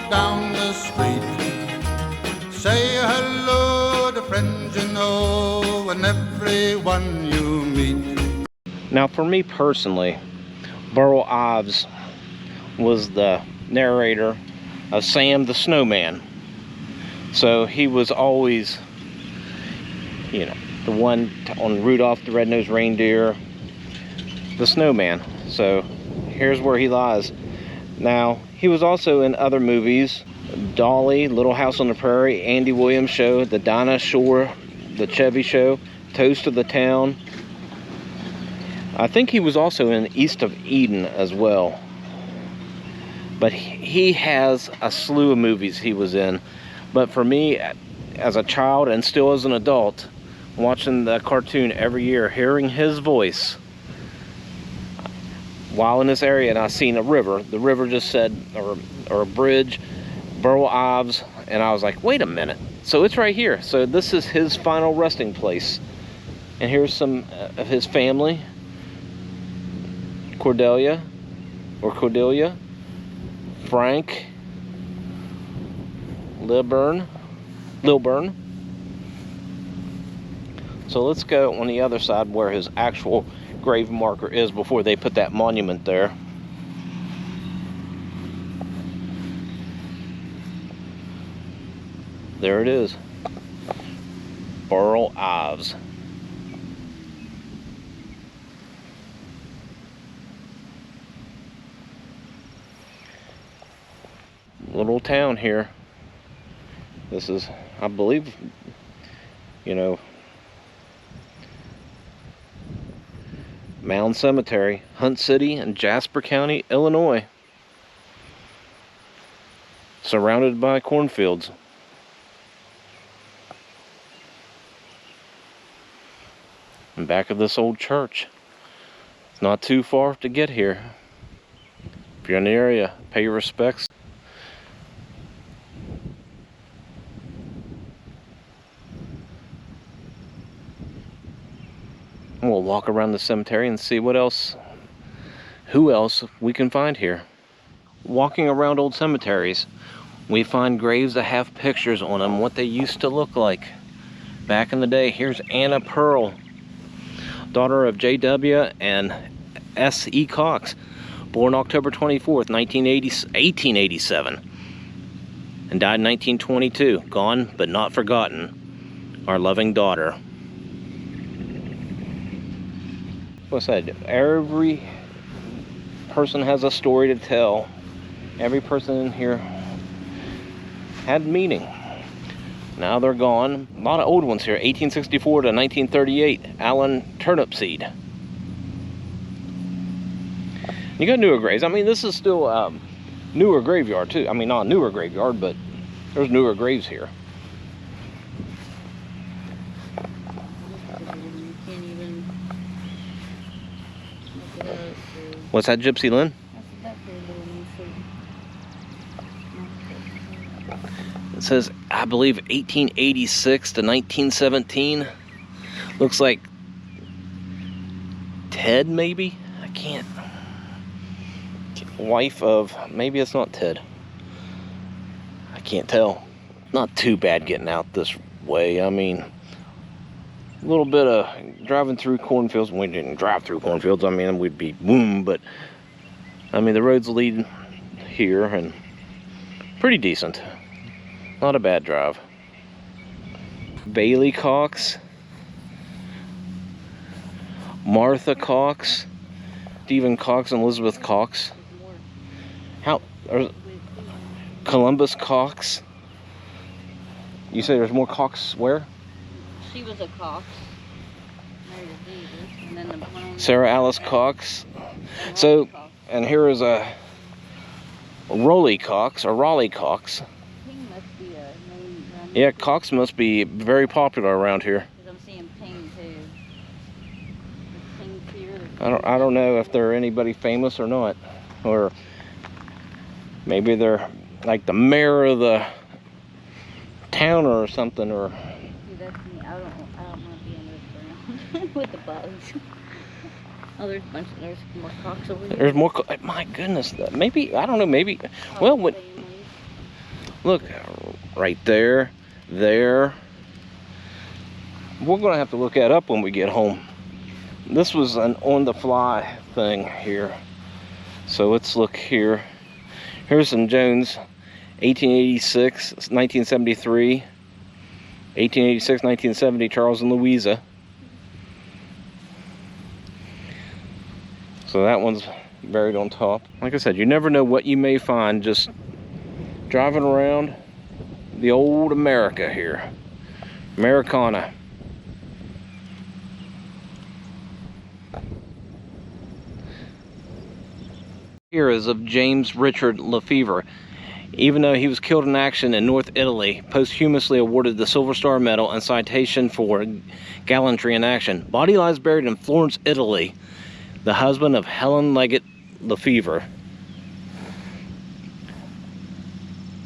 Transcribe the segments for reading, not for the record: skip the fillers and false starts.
down the street. Say hello to friends you know and everyone you meet. Now, for me personally, Burl Ives was the narrator of Sam the Snowman. So he was always, you know, the one on Rudolph the Red-Nosed Reindeer, the snowman. So here's where he lies. Now, he was also in other movies: Dolly, Little House on the Prairie, Andy Williams Show, The Dinah Shore, The Chevy Show, Toast of the Town. I think he was also in East of Eden as well. But he has a slew of movies he was in. But for me, as a child and still as an adult, watching the cartoon every year, hearing his voice while in this area, and I seen a river. The river just said, or a bridge, Burl Ives, and I was like, wait a minute. So it's right here. So this is his final resting place. And here's some of his family. Cordelia, Frank, Lilburn. So let's go on the other side where his actual grave marker is before they put that monument there. There it is. Burl Ives. Little town here. This is, I believe, you know, Mound Cemetery, Hunt City in Jasper County, Illinois. Surrounded by cornfields. And back of this old church. It's not too far to get here. If you're in the area, pay your respects. And we'll walk around the cemetery and see who else we can find here. Walking around old cemeteries, we find graves that have pictures on them, what they used to look like back in the day. Here's Anna Pearl, daughter of J.W. and S.E. Cox, born October 24th, 1887, and died in 1922. Gone but not forgotten, our loving daughter. What's that? Every person has a story to tell. Every person in here had meaning. Now they're gone. A lot of old ones here. 1864 to 1938. Allen Turnipseed. You got newer graves. I mean, this is still newer graveyard too. I mean, not a newer graveyard, but there's newer graves here. What's that, Gypsy Lynn? It says, I believe, 1886 to 1917. Looks like Ted, maybe? I can't. Wife of, maybe it's not Ted. I can't tell. Not too bad getting out this way. I mean, a little bit of driving through cornfields. We didn't drive through cornfields. I mean, we'd be boom, but I mean, the roads lead here and pretty decent. Not a bad drive. Bailey Cox, Martha Cox, Stephen Cox, and Elizabeth Cox. Columbus Cox. You say there's more Cox where? She was a Cox. Married to Jesus. And then the one Sarah Alice Cox. So, and here is a Raleigh Cox, or Raleigh Cox. Ping must be a name. Yeah, Cox must be very popular around here. Because I'm seeing Ping too. Ping's here. I don't know if they're anybody famous or not, or maybe they're like the mayor of the town or something, or. See, that's me. I don't want to be in this ground with the bugs. Oh, there's more Cox over here. There's more. My goodness, maybe I don't know. Maybe. Well, when Look, right there, there. We're gonna have to look that up when we get home. This was an on-the-fly thing here. So let's look here. Harrison Jones, 1886, 1973. 1886, 1970, Charles and Louisa. So that one's buried on top. Like I said, you never know what you may find just driving around the old America here. Americana. Here is of James Richard Lefevre. Even though he was killed in action in North Italy, posthumously awarded the Silver Star Medal and citation for gallantry in action. Body lies buried in Florence, Italy. The husband of Helen Leggett Lefevre.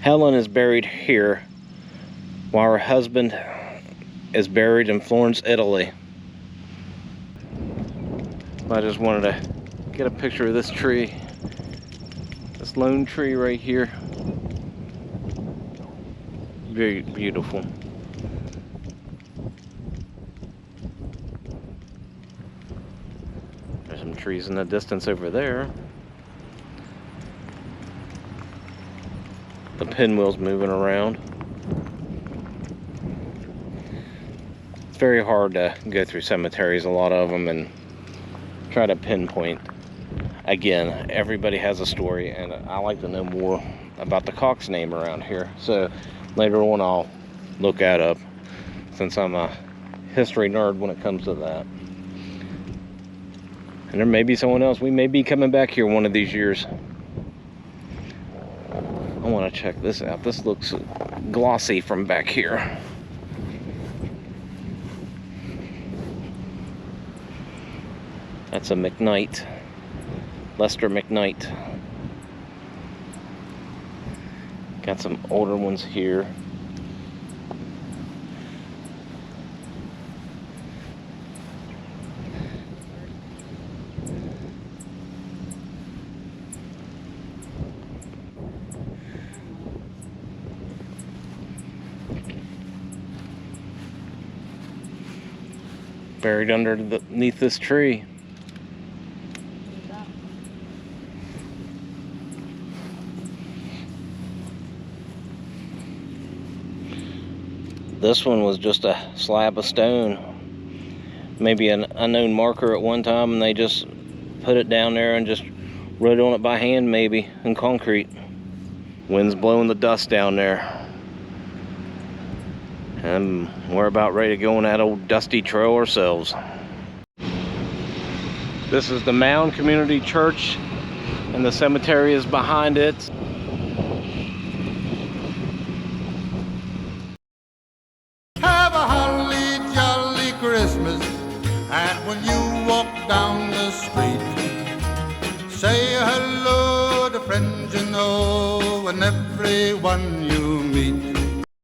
Helen is buried here, while her husband is buried in Florence, Italy. I just wanted to get a picture of this tree. This lone tree right here. Very beautiful. There's some trees in the distance over there. The pinwheel's moving around. It's very hard to go through cemeteries, a lot of them, and try to pinpoint. Again, everybody has a story, and I like to know more about the Cox name around here. So later on I'll look that up, since I'm a history nerd when it comes to that. And there may be someone else. We may be coming back here one of these years. I want to check this out. This looks glossy from back here. That's a McKnight. Lester McKnight. Got some older ones here. Buried underneath this tree. This one was just a slab of stone. Maybe an unknown marker at one time, and they just put it down there and just wrote on it by hand, maybe, in concrete. Wind's blowing the dust down there. And we're about ready to go on that old dusty trail ourselves. This is the Mound Community Church, and the cemetery is behind it. Have a holly jolly Christmas, and when you walk down the street, say hello to friends you know and everyone you meet.